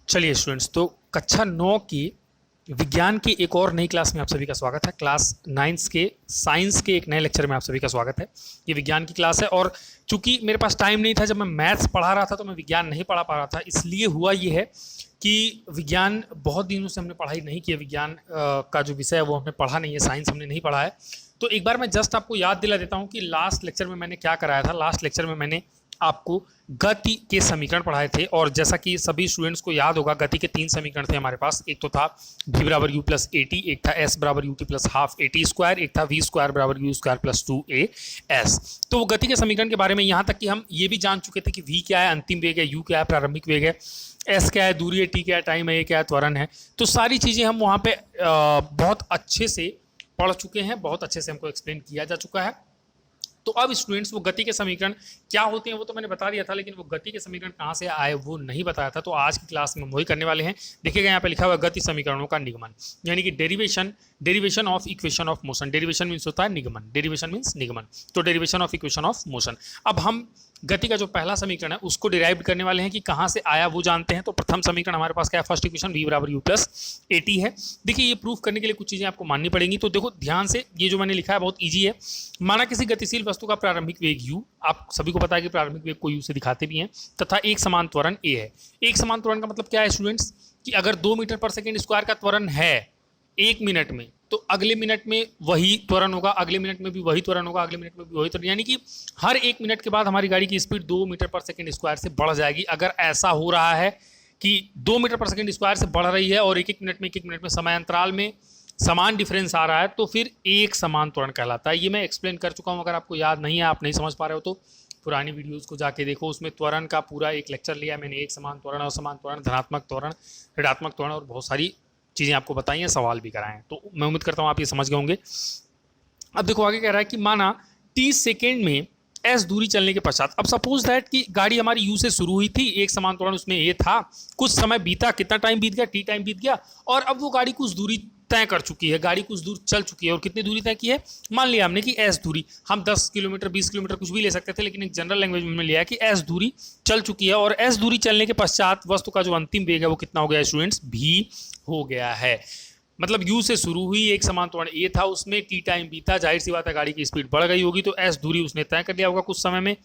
चलिए स्टूडेंट्स, तो कक्षा 9 की विज्ञान की एक और नई क्लास में आप सभी का स्वागत है। क्लास 9 के साइंस के एक नए लेक्चर में आप सभी का स्वागत है। ये विज्ञान की क्लास है और चूंकि मेरे पास टाइम नहीं था, जब मैं मैथ्स पढ़ा रहा था तो मैं विज्ञान नहीं पढ़ा पा रहा था। इसलिए हुआ ये है कि विज्ञान बहुत दिनों से हमने पढ़ाई नहीं की है। विज्ञान का जो विषय है वो हमने पढ़ा नहीं है, साइंस हमने नहीं पढ़ा है। तो एक बार मैं जस्ट आपको याद दिला देता हूँ कि लास्ट लेक्चर में मैंने क्या कराया था। लास्ट लेक्चर में मैंने आपको गति के समीकरण पढ़ाए थे और जैसा कि सभी स्टूडेंट्स को याद होगा, गति के 3 समीकरण थे हमारे पास। एक तो था v बराबर u प्लस ए टी, एक था s बराबर u T plus half A T square, एक था v स्क्वायर बराबर u स्क्वायर प्लस 2as। तो वो गति के समीकरण के बारे में यहाँ तक कि हम ये भी जान चुके थे कि v क्या है, अंतिम वेग है, u क्या है, प्रारंभिक वेग है, s क्या है, दूरी है, t क्या है, टाइम है, a क्या है, त्वरण है। तो सारी चीज़ें हम वहाँ पे बहुत अच्छे से पढ़ चुके हैं, बहुत अच्छे से हमको एक्सप्लेन किया जा चुका है। तो अब स्टूडेंट्स वो गति के समीकरण क्या होते हैं वो तो मैंने बता दिया था, लेकिन वो गति के समीकरण कहाँ से आए वो नहीं बताया था। तो आज की क्लास में वही करने वाले हैं। देखिएगा यहाँ पे लिखा हुआ है गति समीकरणों का निगमन, यानी कि derivation of equation of motion. Derivation means होता है निगमन, डेरिवेशन मीन्स निगमन। तो derivation of equation of motion. अब हम गति का जो पहला समीकरण है उसको डिराइव करने वाले हैं कि कहाँ से आया वो जानते हैं। तो प्रथम समीकरण हमारे पास क्या है, फर्स्ट इक्वेशन v बराबर u प्लस ए टी है। देखिए ये प्रूफ करने के लिए कुछ चीज़ें आपको माननी पड़ेंगी। तो देखो ध्यान से, ये जो मैंने लिखा है बहुत ईजी है। माना किसी गतिशील वस्तु का प्रारंभिक वेग u, आप सभी को पता है कि प्रारंभिक वेग को u से दिखाते भी हैं, तथा एक समान त्वरण a है। एक समान त्वरण का मतलब क्या है स्टूडेंट्स, कि अगर 2 मीटर पर सेकेंड स्क्वायर का त्वरण है 1 मिनट में, तो अगले मिनट में वही त्वरण होगा, अगले मिनट में भी वही त्वरण होगा, अगले मिनट में भी वही त्वरण, यानी कि हर 1 मिनट के बाद हमारी गाड़ी की स्पीड 2 मीटर पर सेकेंड स्क्वायर से बढ़ जाएगी। अगर ऐसा हो रहा है कि 2 मीटर पर सेकेंड स्क्वायर से बढ़ रही है और एक एक मिनट में समय अंतराल में समान डिफरेंस आ रहा है, तो फिर एक समान त्वरण कहलाता है। ये मैं एक्सप्लेन कर चुका हूँ। अगर आपको याद नहीं है, आप नहीं समझ पा रहे हो, तो पुरानी वीडियोस को जाके देखो, उसमें त्वरण का पूरा एक लेक्चर लिया है मैंने। एक समान त्वरण, असमान त्वरण, धनात्मक त्वरण, ऋणात्मक त्वरण और बहुत सारी चीज़ें आपको बताई हैं, सवाल भी कराए हैं। तो मैं उम्मीद करता हूँ आप ये समझ गए होंगे। अब देखो आगे कह रहा है कि माना 30 सेकेंड में s दूरी चलने के पश्चात, अब सपोज दैट कि गाड़ी हमारी u से शुरू हुई थी, एक समान त्वरण उसमें a था, कुछ समय बीता, कितना टाइम बीत गया, t टाइम बीत गया, और अब वो गाड़ी कुछ दूरी तय कर चुकी है, गाड़ी कुछ दूर चल चुकी है। और कितनी दूरी तय की है, मान लिया हमने कि s दूरी, हम 10 किलोमीटर 20 किलोमीटर कुछ भी ले सकते थे, लेकिन एक जनरल लैंग्वेज में लिया है कि s दूरी चल चुकी है। और s दूरी चलने के पश्चात वस्तु का जो अंतिम वेग है वो कितना हो गया स्टूडेंट्स, v हो गया है। मतलब u से शुरू हुई, एक समान त्वरण a था, उसमें t टाइम बीता, जाहिर सी बात है गाड़ी की स्पीड बढ़ गई होगी, तो s दूरी उसने तय कर लिया होगा कुछ समय में,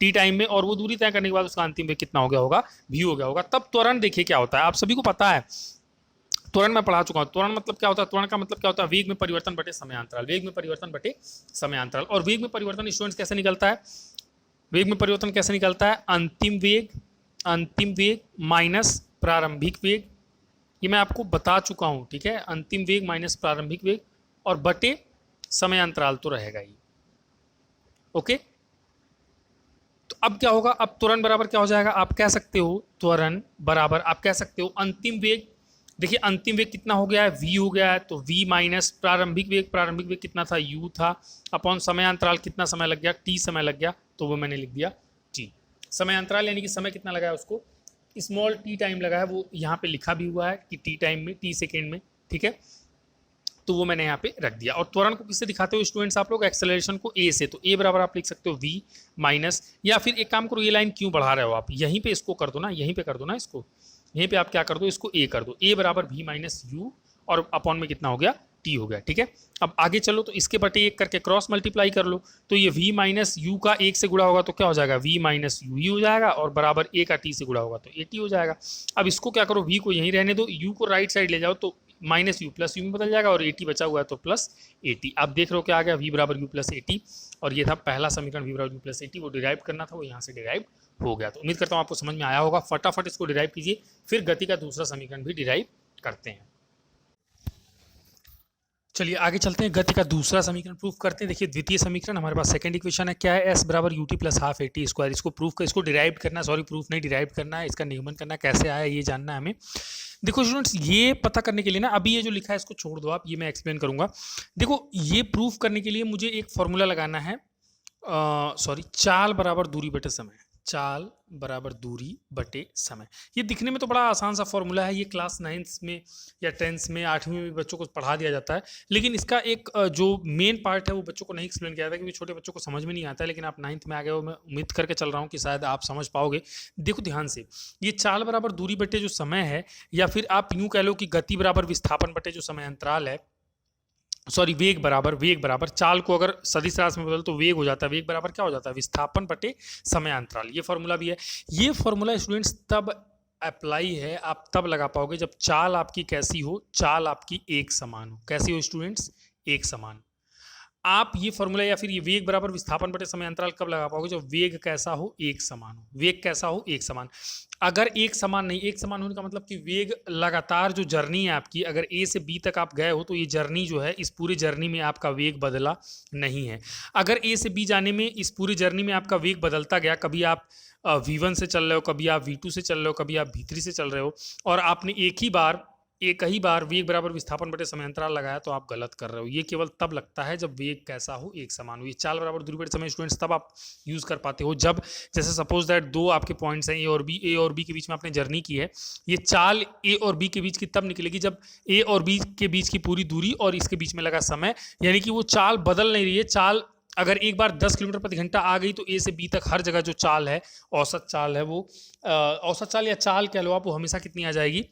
t टाइम में, और वो दूरी तय करने के बाद उसका अंतिम वेग कितना हो गया होगा, v हो गया होगा। तब त्वरण देखिए क्या होता है, आप सभी को पता है, त्वरण मैं पढ़ा चुका हूँ। त्वरण मतलब क्या होता है, त्वरण का मतलब क्या होता है, वेग में परिवर्तन बटे समयांतराल, वेग में परिवर्तन बटे समयांतराल। और वेग में परिवर्तन स्टूडेंट्स कैसे निकलता है, वेग में परिवर्तन कैसे निकलता है, अंतिम वेग माइनस प्रारंभिक वेग। ये मैं आपको बता चुका हूँ, ठीक है। अंतिम वेग माइनस प्रारंभिक वेग और बटे समय अंतराल तो रहेगा ही, ओके। तो अब क्या होगा, अब त्वरण बराबर क्या हो जाएगा, आप कह सकते हो त्वरण बराबर, आप कह सकते हो अंतिम वेग। देखिए अंतिम वेग कितना हो गया है, v हो गया है, तो v माइनस प्रारंभिक वेग कितना था, u था, अपॉन समय अंतराल कितना समय लग गया, t समय लग गया, तो वो मैंने लिख दिया t। समय अंतराल यानी कि समय कितना लगा है, उसको स्मॉल t टाइम लगा है, वो यहाँ पे लिखा भी हुआ है कि t टाइम में, t सेकेंड में, ठीक है। तो वो मैंने यहाँ पे रख दिया। और त्वरण को किससे दिखाते हो स्टूडेंट्स आप लोग, एक्सेलरेशन को a से, तो a बराबर आप लिख सकते हो v माइनस, या फिर एक काम करो, ये लाइन क्यों बढ़ा रहे हो आप, यहीं पे इसको कर दो ना, यहीं पे कर दो ना, इसको यहीं पे आप क्या कर दो, इसको a कर दो, a बराबर v माइनस यू, और अपॉन में कितना हो गया, t हो गया, ठीक है। अब आगे चलो, तो इसके बटे 1 करके क्रॉस मल्टीप्लाई कर लो, तो ये v माइनस यू का 1 से गुणा होगा तो क्या हो जाएगा, v माइनस यू ही हो जाएगा, और बराबर a का t से गुणा होगा तो a t हो जाएगा। अब इसको क्या करो, v को यहीं रहने दो, u को राइट साइड ले जाओ, तो माइनस यू प्लस यू में बदल जाएगा, और ए टी बचा हुआ है तो प्लस ए टी। आप देख रहे हो क्या आ गया, v बराबर यू प्लस ए टी, और ये था पहला समीकरण v बराबर यू प्लस ए टी, वो डिराइव करना था, वो यहाँ से डिराइव हो गया। तो उम्मीद करता हूँ आपको समझ में आया होगा। फटाफट इसको डिराइव कीजिए, फिर गति का दूसरा समीकरण भी डिराइव करते हैं। चलिए आगे चलते हैं, गति का दूसरा समीकरण प्रूफ करते हैं। देखिए द्वितीय समीकरण हमारे पास सेकंड इक्वेशन है, क्या है, s बराबर U T plus half A T square. इसको प्रूफ कर, इसको डिराइव करना, सॉरी प्रूफ नहीं डिराइव करना है, इसका निगमन करना, कैसे आया ये जानना है हमें। देखो स्टूडेंट्स, ये पता करने के लिए ना, अभी ये जो लिखा है इसको छोड़ दो आप, ये मैं एक्सप्लेन करूंगा। देखो ये प्रूफ करने के लिए मुझे एक फॉर्मूला लगाना है, सॉरी, चाल बराबर दूरी बटे समय। चाल बराबर दूरी बटे समय। ये दिखने में तो बड़ा आसान सा फॉर्मूला है, ये क्लास 9th में या 10th में 8वीं में भी बच्चों को पढ़ा दिया जाता है, लेकिन इसका एक जो मेन पार्ट है वो बच्चों को नहीं एक्सप्लेन किया जाता क्योंकि छोटे बच्चों को समझ में नहीं आता है। लेकिन आप 9th में आ गए हो, मैं उम्मीद करके चल रहा हूँ कि शायद आप समझ पाओगे। देखो ध्यान से, ये चाल बराबर दूरी बटे जो समय है, या फिर आप यूँ कह लो कि गति बराबर विस्थापन बटे जो समय अंतराल है, सॉरी वेग बराबर चाल को अगर सदिश राशि में बदल तो वेग हो जाता है, वेग बराबर क्या हो जाता है, विस्थापन बटे समय अंतराल। ये फॉर्मूला भी है। ये फॉर्मूला स्टूडेंट्स तब अप्लाई है, आप तब लगा पाओगे जब चाल आपकी कैसी हो, चाल आपकी एक समान हो। कैसी हो स्टूडेंट्स, एक समान। आप ये फॉर्मूला या फिर ये वेग बराबर विस्थापन बटे समय अंतराल कब लगा पाओगे, जब वेग कैसा हो, एक समान हो। वेग कैसा हो, एक समान। अगर एक समान नहीं, एक समान होने का मतलब कि वेग लगातार जो जर्नी है आपकी, अगर ए से बी तक आप गए हो तो ये जर्नी जो है, इस पूरी जर्नी में आपका वेग बदला नहीं है। अगर ए से बी जाने में इस पूरी जर्नी में आपका वेग बदलता गया, कभी आप V1 से चल रहे हो, कभी आप V2 से चल रहे हो, कभी आप V3 से चल रहे हो, और आपने एक ही बार वेग बराबर विस्थापन बटे समय अंतराल लगाया, तो आप गलत कर रहे हो। ये केवल तब लगता है जब वेग कैसा हो, एक समान हो। ये चाल बराबर दूरी बटे समय स्टूडेंट्स तब आप यूज कर पाते हो जब, जैसे सपोज दैट दो आपके पॉइंट्स हैं ए और बी के बीच में आपने जर्नी की है। ये चाल ए और बी के बीच की तब निकलेगी जब ए और बी के बीच की पूरी दूरी और इसके बीच में लगा समय, यानी कि वो चाल बदल नहीं रही है। चाल अगर एक बार 10 किलोमीटर प्रति घंटा आ गई तो ए से बी तक हर जगह जो चाल है, औसत चाल है, वो औसत चाल या चाल कह लो आप, वो हमेशा कितनी आ जाएगी,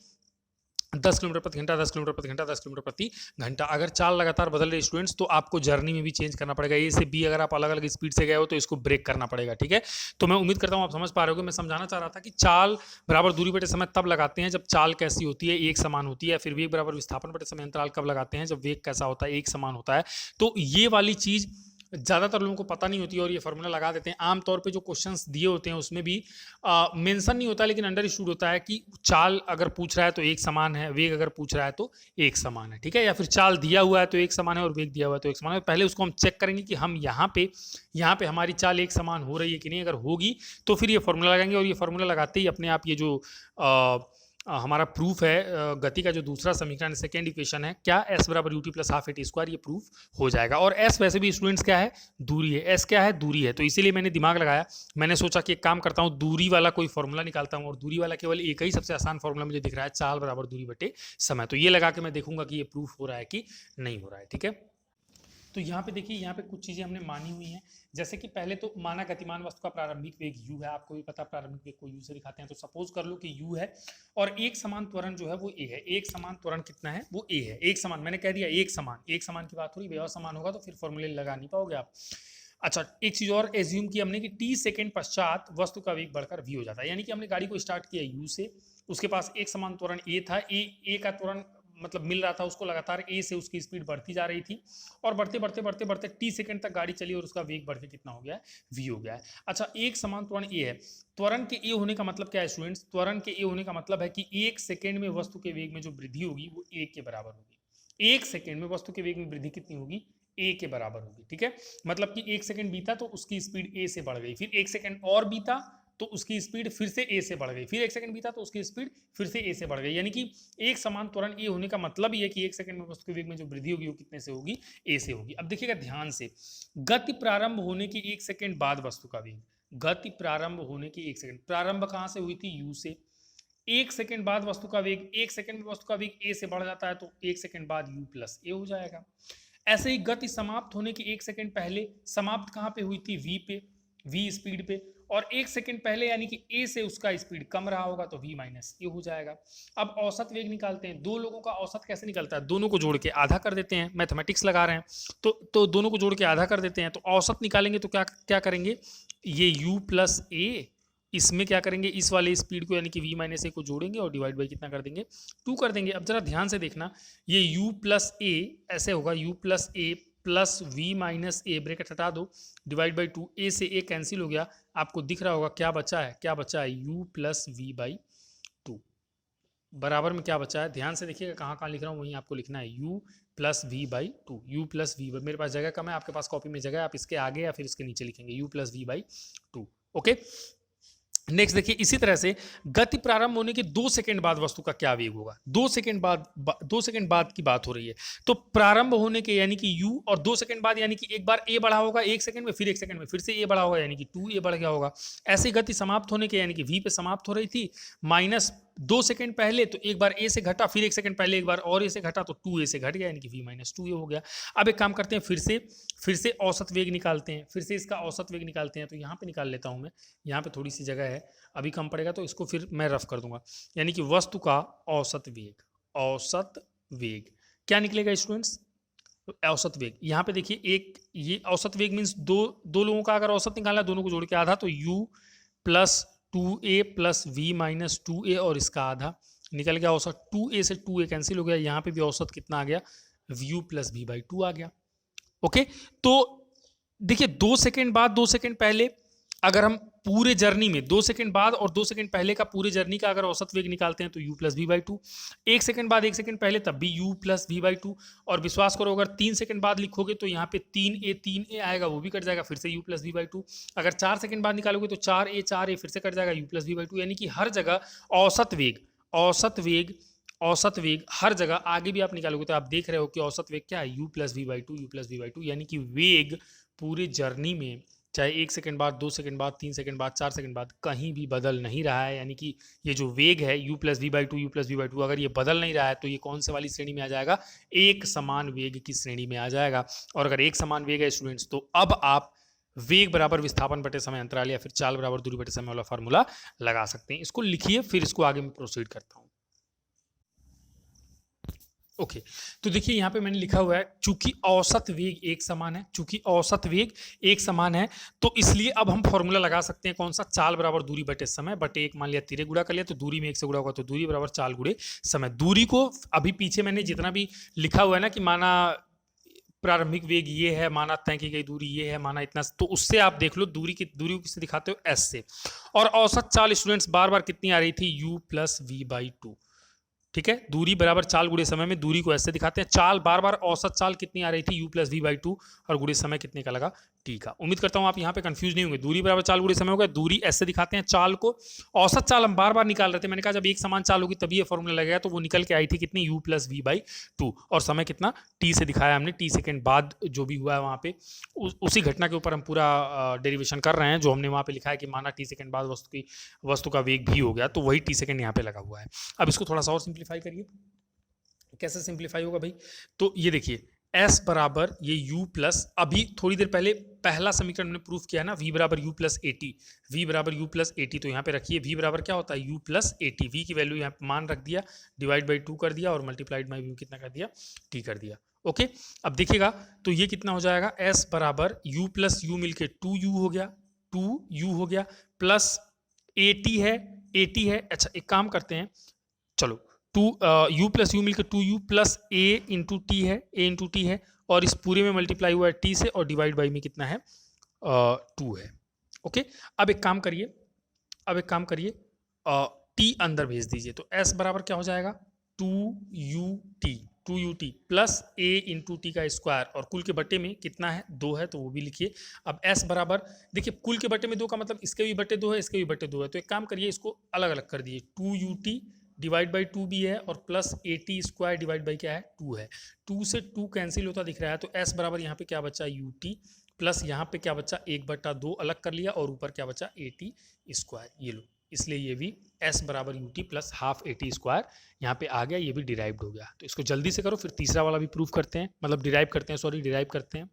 10 किलोमीटर प्रति घंटा, 10 किलोमीटर प्रति घंटा, 10 किलोमीटर प्रति घंटा। अगर चाल लगातार बदल रही स्टूडेंट्स, तो आपको जर्नी में भी चेंज करना पड़ेगा। ए से बी अगर आप अलग अलग स्पीड से गए हो तो इसको ब्रेक करना पड़ेगा, ठीक है। तो मैं उम्मीद करता हूं आप समझ पा रहे हो। मैं समझाना चाह रहा था कि चाल बराबर दूरी बटे समय तब लगाते हैं जब चाल कैसी होती है, एक समान होती है। फिर वेग बराबर विस्थापन बटे समय अंतराल कब लगाते हैं, जब वेग कैसा होता है, एक समान होता है। तो ये वाली चीज ज़्यादातर लोगों को पता नहीं होती है और ये फार्मूला लगा देते हैं। आमतौर पे जो क्वेश्चंस दिए होते हैं उसमें भी मेंशन नहीं होता, लेकिन अंडरस्टूड होता है कि चाल अगर पूछ रहा है तो एक समान है, वेग अगर पूछ रहा है तो एक समान है, ठीक है। या फिर चाल दिया हुआ है तो एक समान है और वेग दिया हुआ है तो एक समान है। पहले उसको हम चेक करेंगे कि हम यहाँ पे हमारी चाल एक समान हो रही है कि नहीं। अगर होगी तो फिर ये फार्मूला लगाएंगे, और ये फार्मूला लगाते ही अपने आप ये जो हमारा प्रूफ है गति का जो दूसरा समीकरण सेकेंड इक्वेशन है, क्या एस बराबर UT plus half eighty square, ये प्रूफ हो जाएगा। और एस वैसे भी स्टूडेंट्स क्या है, दूरी है। एस क्या है, दूरी है। तो इसीलिए मैंने दिमाग लगाया, मैंने सोचा कि एक काम करता हूँ, दूरी वाला कोई फॉर्मूला निकालता हूँ, और दूरी वाला केवल एक ही सबसे आसान फॉर्मूला मुझे दिख रहा है, चाल बराबर दूरी बटे समय। तो ये लगा के मैं देखूंगा कि ये प्रूफ हो रहा है कि नहीं हो रहा है, ठीक है। तो यहाँ पे देखिए, यहाँ पे कुछ चीज़ें हमने मानी हुई हैं। जैसे कि पहले तो माना गतिमान वस्तु का प्रारंभिक वेग u है। आपको भी पता प्रारंभिक वेग को u से दिखाते हैं। तो सपोज कर लो कि u है और एक समान त्वरण जो है वो a है। एक समान त्वरण कितना है, वो a है। एक समान, मैंने कह दिया एक समान की बात हो रही है। समान होगा तो फिर फॉर्मूले लगा नहीं पाओगे आप। अच्छा, एक चीज और एज्यूम की हमने कि t सेकंड पश्चात वस्तु का वेग बढ़कर v हो जाता है। यानी कि हमने गाड़ी को स्टार्ट किया u से, उसके पास एक समान त्वरण a था, a का त्वरण मतलब मिल रहा था उसको, लगातार ए से उसकी स्पीड बढ़ती जा रही थी, और बढ़ते बढ़ते बढ़ते बढ़ते टी सेकंड तक गाड़ी चली और उसका वेग बढ़ के कितना हो गया है, वी हो गया है। अच्छा, एक समान त्वरण ए है। त्वरण के ए होने का मतलब क्या है स्टूडेंट्स, त्वरण के ए होने का मतलब है कि एक सेकंड में वस्तु के वेग में जो वृद्धि होगी वो ए के बराबर होगी। एक सेकंड में वस्तु के वेग में वृद्धि कितनी होगी, ए के बराबर होगी, ठीक है। मतलब कि एक सेकंड बीता तो उसकी स्पीड ए से बढ़ गई, फिर एक सेकंड और बीता तो उसकी स्पीड फिर से ए से बढ़ गई, फिर एक सेकंड बीता तो उसकी स्पीड फिर से ए से बढ़ गई। यानी कि एक समान त्वरण ए होने का मतलब ये कि एक सेकंड में वस्तु के वेग में जो वृद्धि होगी वो कितने से होगी, ए से होगी। अब देखिएगा ध्यान से, गति प्रारंभ होने के एक सेकंड बाद वस्तु का वेग, गति प्रारंभ होने के एक सेकंड, प्रारंभ कहां से हुई थी, यू से। एक सेकंड बाद वस्तु का वेग, एक सेकंड में वस्तु का वेग ए से बढ़ जाता है तो एक सेकंड बाद यू प्लस ए हो जाएगा। ऐसे ही गति समाप्त होने के एक सेकंड पहले समाप्त कहां पे हुई थी, वी पे, वी स्पीड पे, और एक सेकंड पहले यानी कि ए से उसका स्पीड कम रहा होगा तो v माइनस ए हो जाएगा। अब औसत वेग निकालते हैं। दो लोगों का औसत कैसे निकलता है, दोनों को जोड़ के आधा कर देते हैं। मैथमेटिक्स लगा रहे हैं तो दोनों को जोड़ के आधा कर देते हैं। तो औसत निकालेंगे तो क्या क्या करेंगे, ये u प्लस ए, इसमें क्या करेंगे, इस वाले स्पीड को यानी कि v माइनस ए को जोड़ेंगे और डिवाइड बाई कितना कर देंगे, 2 कर देंगे। अब जरा ध्यान से देखना, ये u प्लस ए ऐसे होगा, u plus a plus v minus a, bracket हटा दो, डिवाइड बाई 2, ए से ए कैंसिल हो गया। आपको दिख रहा होगा क्या बचा है, क्या बचा है, u प्लस वी बाई 2 बराबर में क्या बचा है, ध्यान से देखिएगा कहाँ कहाँ लिख रहा हूँ, वहीं आपको लिखना है u plus v by 2, u plus v. मेरे पास जगह कम है, आपके पास कॉपी में जगह है, आप इसके आगे या फिर इसके नीचे लिखेंगे u plus v by 2, okay. Next देखिए, इसी तरह से गति प्रारंभ होने के 2 सेकंड बाद वस्तु का क्या वेग होगा। 2 सेकंड बाद की बात हो रही है, तो प्रारंभ होने के यानी कि u, और 2 सेकंड बाद यानी कि एक बार a बढ़ा होगा 1 सेकंड में, फिर 1 सेकंड में फिर से a बढ़ा होगा यानी कि 2a बढ़ गया होगा। ऐसे गति समाप्त होने के यानी कि v पे समाप्त हो रही थी, माइनस 2 सेकंड पहले तो एक बार a से घटा, फिर 1 सेकंड पहले एक बार और a से घटा तो 2a से घट गया यानी कि v माइनस 2a हो गया। अब एक काम करते हैं, फिर से औसत वेग निकालते हैं, फिर से इसका औसत वेग निकालते हैं। तो यहाँ पे निकाल लेता हूँ मैं, यहाँ पे थोड़ी सी जगह है, अभी कम पड़ेगा तो इसको फिर मैं रफ कर दूंगा। यानी कि वस्तु का औसत वेग क्या निकलेगा स्टूडेंट्स? औसत वेग यहाँ पे देखिए, एक ये औसत वेग मीन्स दो लोगों का अगर औसत निकालना, दोनों को जोड़ के आधा, तो u plus 2a plus v minus 2a और इसका आधा निकल गया औसत। 2a से 2a कैंसिल हो गया, यहाँ पे भी औसत कितना आ गया? vu प्लस v बाई 2 आ गया। ओके, तो देखिए 2 सेकंड बाद 2 सेकंड पहले, अगर हम पूरे जर्नी में 2 सेकंड बाद और 2 सेकंड पहले का पूरे जर्नी का अगर औसत वेग निकालते हैं तो u plus v by 2, 1 second बाद 1 सेकंड पहले तब भी u प्लस वी बाई 2, और विश्वास करो अगर 3 सेकंड बाद लिखोगे तो यहाँ पे 3a आएगा, वो भी कट जाएगा, फिर से u प्लस वी बाई 2। अगर 4 सेकंड बाद निकालोगे तो 4a फिर से कट जाएगा, u प्लस वी बाई 2। यानी कि हर जगह औसत वेग हर जगह आगे भी आप निकालोगे तो आप देख रहे हो कि औसत वेग क्या है? u प्लस वी बाई 2, यानी कि वेग पूरे जर्नी में चाहे 1 सेकंड बाद, 2 सेकंड बाद, 3 सेकंड बाद, 4 सेकंड बाद कहीं भी बदल नहीं रहा है। यानी कि ये जो वेग है u प्लस वी बाई 2, अगर ये बदल नहीं रहा है तो ये कौन से वाली श्रेणी में आ जाएगा? एक समान वेग की श्रेणी में आ जाएगा। और अगर एक समान वेग है स्टूडेंट्स, तो अब आप वेग बराबर विस्थापन बटे समय अंतराल या फिर चाल बराबर दूरी बटे समय वाला फार्मूला लगा सकते हैं। इसको लिखिए, फिर इसको आगे मैं प्रोसीड करता हूँ। ओके, तो देखिए यहाँ पे मैंने लिखा हुआ है, चूंकि औसत वेग एक समान है, तो इसलिए अब हम फॉर्मूला लगा सकते हैं कौन सा? चाल बराबर दूरी बटे समय बटे एक, मान लिया तिरे गुणा कर लिया तो दूरी में 1 से गुणा होगा, तो दूरी बराबर चाल गुणे समय। दूरी को अभी पीछे मैंने जितना भी लिखा हुआ है ना कि माना प्रारंभिक वेग ये है, माना तय की गई दूरी ये है, माना इतना, तो उससे आप देख लो दूरी को किससे दिखाते हो? s से। और औसत चाल स्टूडेंट्स बार बार कितनी आ रही थी? u plus v by 2। ठीक है, दूरी बराबर चाल गुणे समय में दूरी को ऐसे दिखाते हैं। चाल बार बार औसत चाल कितनी आ रही थी? u प्लस वी बाई 2, और गुणे समय कितने का लगा? t का। उम्मीद करता हूं आप यहाँ पे कंफ्यूज नहीं होंगे। दूरी बराबर चाल गुणे समय हो गया, दूरी ऐसे दिखाते हैं चाल को। औसत चाल हम बार बार निकाल रहे थे, मैंने कहा जब एक समान चाल होगी तभी ये फॉर्मूला लगेगा, तो वो निकल के आई थी कितनी? u प्लस वी बाई 2, और समय कितना? t से दिखाया हमने। t सेकेंड बाद जो भी हुआ है वहाँ पे उसी घटना के ऊपर हम पूरा डेरिवेशन कर रहे हैं, जो हमने वहाँ पे लिखा है कि माना t सेकेंड बाद वस्तु का वेग भी हो गया, तो वही t सेकेंड यहाँ पे लगा हुआ है। अब इसको थोड़ा सा और सिंप्लीफाई करिए। कैसे सिंप्लीफाई होगा भाई? तो ये देखिए, s बराबर ये u प्लस, अभी थोड़ी देर पहले पहला समीकरण हमने प्रूफ किया ना, v बराबर u प्लस एटी, तो यहाँ पे रखिए v बराबर क्या होता है? u plus eighty. v की वैल्यू यहाँ पे मान रख दिया, डिवाइड बाई 2 कर दिया, और मल्टीप्लाइड बाई v कितना कर दिया? t कर दिया। ओके, अब देखिएगा तो ये कितना हो जाएगा? s बराबर u प्लस u मिलके 2u हो गया, प्लस एटी है। अच्छा एक काम करते हैं, चलो u प्लस यू मिलकर 2u plus a into T है, और इस पूरे में मल्टीप्लाई हुआ है t से, और डिवाइड बाई में कितना है? 2 है। ओके, अब एक काम करिए, t अंदर भेज दीजिए, तो s बराबर क्या हो जाएगा? 2ut plus a into T का स्क्वायर, और कुल के बट्टे में कितना है? 2 है, तो वो भी लिखिए। अब s बराबर, देखिए कुल के बट्टे में 2 का मतलब इसके भी बट्टे 2 है, इसके भी बट्टे 2 है, तो एक काम करिए इसको अलग अलग कर दिए। 2ut डिवाइड बाई 2 भी है, और plus eighty square divide by क्या है? 2 है। 2 से 2 कैंसिल होता दिख रहा है, तो s बराबर यहाँ पे क्या बचा? ut, प्लस यहाँ पे क्या बचा? 1/2 अलग कर लिया, और ऊपर क्या बचा? Eighty square. ये लो, इसलिए ये भी s बराबर ut plus half eighty square यहाँ पे आ गया, ये भी डिराइव्ड हो गया। तो इसको जल्दी से करो, फिर तीसरा वाला भी प्रूफ करते हैं, मतलब डिराइव करते हैं।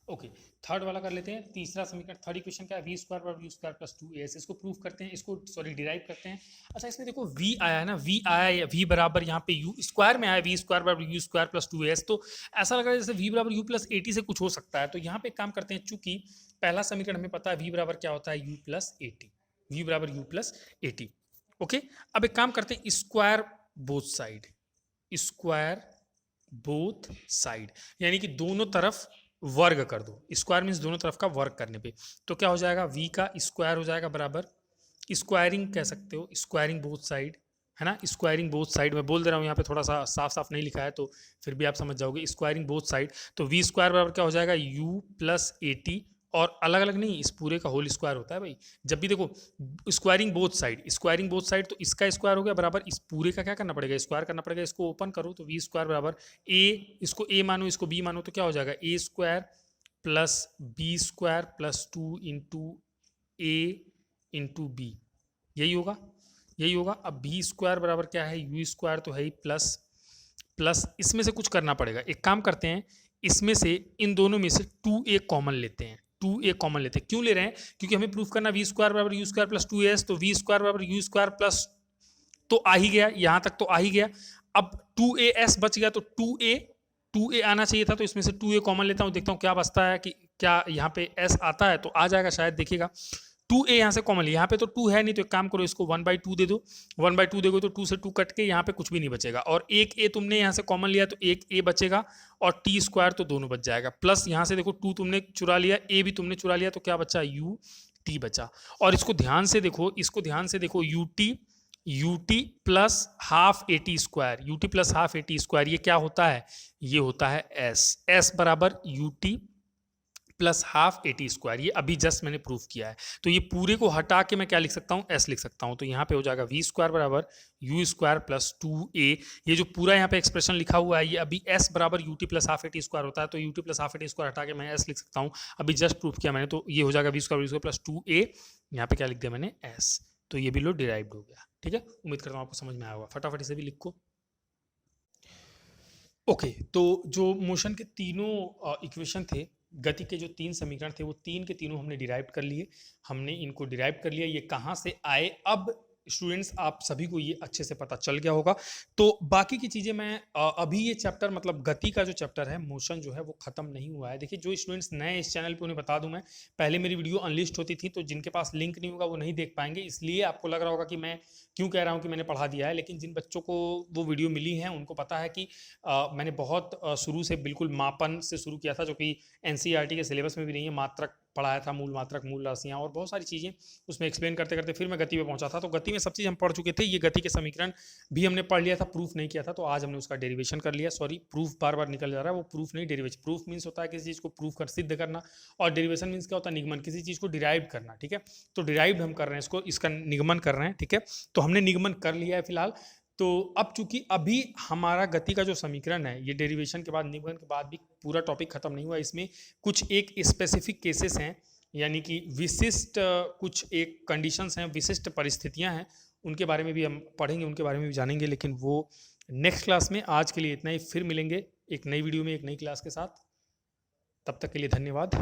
ओके, थर्ड वाला कर लेते हैं। तीसरा समीकरण, थर्ड इक्वेशन क्या है? वी स्क्वायर बराबर यू स्क्वायर प्लस 2as। इसको प्रूफ करते हैं, डिराइव करते हैं। अच्छा, इसमें देखो v आया है ना, v बराबर यहाँ पे u स्क्वायर में आया, वी स्क्वायर बराबर यू स्क्वायर प्लस 2as, तो ऐसा लग रहा है जैसे v बराबर u प्लस एटी से कुछ हो सकता है। तो यहाँ पे काम करते हैं, चूंकि पहला समीकरण हमें पता है v बराबर क्या होता है? u plus eighty. ओके, अब एक काम करते हैं, स्क्वायर बोथ साइड, यानी कि दोनों तरफ वर्ग कर दो। स्क्वायर मीन्स दोनों तरफ का वर्ग करने पे, तो क्या हो जाएगा? v का स्क्वायर हो जाएगा बराबर, स्क्वायरिंग कह सकते हो, स्क्वायरिंग बोथ साइड, है ना? स्क्वायरिंग बोथ साइड मैं बोल दे रहा हूँ, यहाँ पे थोड़ा सा साफ नहीं लिखा है, तो फिर भी आप समझ जाओगे। स्क्वायरिंग बोथ साइड, तो v स्क्वायर बराबर क्या हो जाएगा? u प्लस एटी, और अलग अलग नहीं, इस पूरे का होल स्क्वायर होता है भाई। जब भी देखो स्क्वायरिंग बोथ साइड, तो इसका स्क्वायर हो गया बराबर इस पूरे का क्या करना पड़ेगा, स्क्वायर करना पड़ेगा। इसको ओपन करो तो वी स्क्वायर बराबर ए, इसको ए मानो इसको बी मानो, तो क्या हो जाएगा A square plus B square plus 2 into A into B, यही होगा, यही होगा। अब बी स्क्वायर बराबर क्या है, यू स्क्वायर तो है ही, प्लस प्लस इसमें से कुछ करना पड़ेगा। एक काम करते हैं, इसमें से इन दोनों में से 2a कॉमन लेते हैं, 2a कॉमन लेते हैं। क्यों ले रहे हैं, क्योंकि हमें प्रूफ करना वी स्क्वायर बराबर यू स्क्वायर प्लस 2as, तो वी स्क्वायर बराबर यू स्क्वायर प्लस, तो आ ही गया, यहां तक तो आ ही गया। अब 2as बच गया, तो 2a आना चाहिए था, तो इसमें से 2a कॉमन लेता हूं, देखता हूं क्या बचता है, कि क्या यहाँ पे s आता है, तो आ जाएगा शायद, देखिएगा 2a यहाँ से कॉमन, यहाँ पे तो 2 है नहीं, तो एक काम करो इसको 1/2 दे दो, 1/2 देखो तो 2 से 2 कट के यहाँ पे कुछ भी नहीं बचेगा, और एक a तुमने यहाँ से कॉमन लिया तो एक a बचेगा, और t स्क्वायर तो दोनों बच जाएगा, प्लस यहाँ से देखो 2 तुमने चुरा लिया, a भी तुमने चुरा लिया, तो क्या बचा u t बचा। और इसको ध्यान से देखो, इसको ध्यान से देखो, ut plus half A T square, ut plus half A T square, ये क्या होता है, ये होता है s बराबर ut plus half A T square, ये अभी जस्ट मैंने प्रूफ किया है। तो ये पूरे को हटा के मैं क्या लिख सकता हूँ, s लिख सकता हूँ, तो यहाँ पे हो जाएगा वी स्क्वायर बराबर यू स्क्वायर प्लस 2a, ये जो पूरा यहाँ पे एक्सप्रेशन लिखा हुआ है, ये अभी s बराबर ut plus half A T square होता है, तो ut plus half A T square हटा के मैं s लिख सकता हूँ, अभी जस्ट प्रूफ किया मैंने, तो ये हो जाएगा वी स्क्वायर प्लस 2a, यहाँ पे क्या लिख दिया मैंने s, तो ये भी लो डिराइव्ड हो गया। ठीक है, उम्मीद करता हूँ आपको समझ में आया होगा, फटाफट इसे भी लिखो। ओके, तो जो मोशन के तीनों इक्वेशन थे, गति के जो 3 समीकरण थे, वो 3 के तीनों हमने डिराइव कर लिए, हमने इनको डिराइव कर लिया, ये कहाँ से आए। अब स्टूडेंट्स आप सभी को ये अच्छे से पता चल गया होगा, तो बाकी की चीज़ें मैं अभी ये चैप्टर मतलब गति का जो चैप्टर है, मोशन जो है वो खत्म नहीं हुआ है। देखिए जो स्टूडेंट्स नए इस चैनल पे उन्हें बता दूं मैं, पहले मेरी वीडियो अनलिस्ट होती थी, तो जिनके पास लिंक नहीं होगा वो नहीं देख पाएंगे, इसलिए आपको लग रहा होगा कि मैं क्यों कह रहा हूँ कि मैंने पढ़ा दिया है, लेकिन जिन बच्चों को वो वीडियो मिली है उनको पता है कि मैंने बहुत शुरू से बिल्कुल मापन से शुरू किया था, जो कि एनसीईआरटी के सिलेबस में भी नहीं है, मात्रक पढ़ाया था, मूल मात्रक, मूल राशियाँ और बहुत सारी चीज़ें उसमें एक्सप्लेन करते करते फिर मैं गति पे पहुंचा था। तो गति में सब चीज़ हम पढ़ चुके थे, ये गति के समीकरण भी हमने पढ़ लिया था, प्रूफ नहीं किया था, तो आज हमने उसका डेरिवेशन कर लिया। सॉरी, प्रूफ बार बार निकल जा रहा है, वो प्रूफ नहीं डेरिवेशन। प्रूफ मीन्स होता है किसी चीज़ को प्रूफ कर सिद्ध करना, और डेरिवेशन मीन्स क्या होता है, निगमन, किसी चीज़ को डिराइव करना। ठीक है, तो डिराइव हम कर रहे हैं इसको, इसका निगमन कर रहे हैं। ठीक है, तो हमने निगमन कर लिया है फिलहाल। तो अब चूंकि अभी हमारा गति का जो समीकरण है, ये डेरिवेशन के बाद, निगमन के बाद भी पूरा टॉपिक खत्म नहीं हुआ, इसमें कुछ एक स्पेसिफिक केसेस हैं, यानी कि विशिष्ट कुछ एक कंडीशंस हैं, विशिष्ट परिस्थितियां हैं, उनके बारे में भी हम पढ़ेंगे, उनके बारे में भी जानेंगे, लेकिन वो नेक्स्ट क्लास में। आज के लिए इतना ही, फिर मिलेंगे एक नई वीडियो में एक नई क्लास के साथ, तब तक के लिए धन्यवाद।